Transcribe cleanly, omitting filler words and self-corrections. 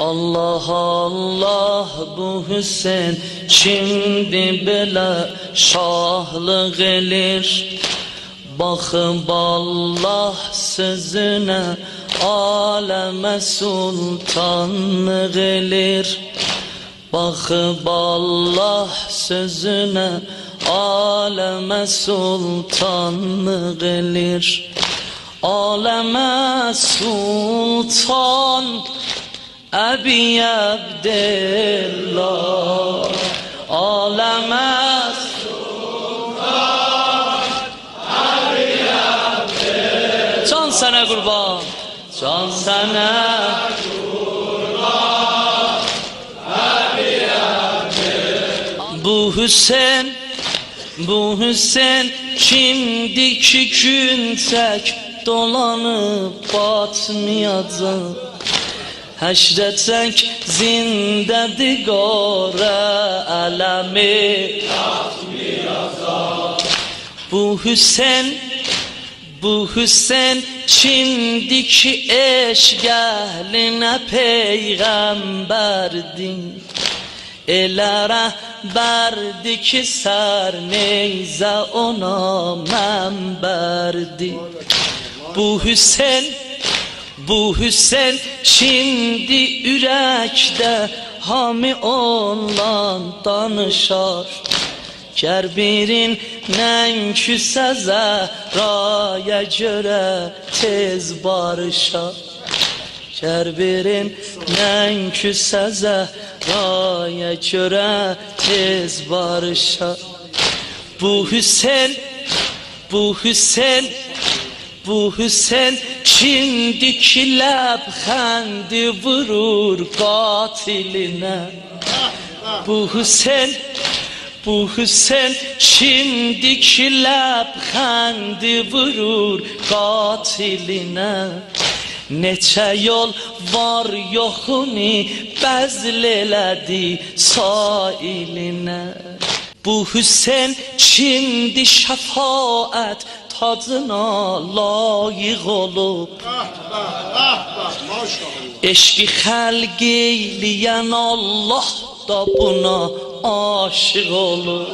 Allah Allah bu Hüseyin şimdi belə şahlıq elir. Baxıb Allah sözünə aləmə sultanlıq elir. Baxıb Allah sözünə aləmə sultanlıq elir. Aləmə sultan Əbi Abdillah, aləmə sultan Əbi Abdillah. Can sənə qurban, can sənə qurban Əbi Abdillah. Bu Hüseyin şimdiki gün tək dolanıb batmayacaq. Həşrətək zindədir qara ələmi atmayacaq. Bu Hüseyin şimdiki eşq əhlinə peyğəmbərdir. Elə rəhbərdir ki sər neyzə ona mənbərdir. Bu Hüseyin şimdi ürəkdə hamı ondan danışar. Gər birin nənküsə Zəhraya görə tez barışar. Gər birin nənküsə Zəhraya görə tez barışar. Bu Hüseyin şimdiki ləbxəndi vurur qatilinə. Bu Hüseyin şimdiki ləbxəndi vurur qatilinə. Neçə yol var yoxunu bəzl elədi sailinə. Bu Hüseyin şimdi şəfaət tacına layıq olub. Eşqi xəlq eyləyən Allah da buna aşıq olub.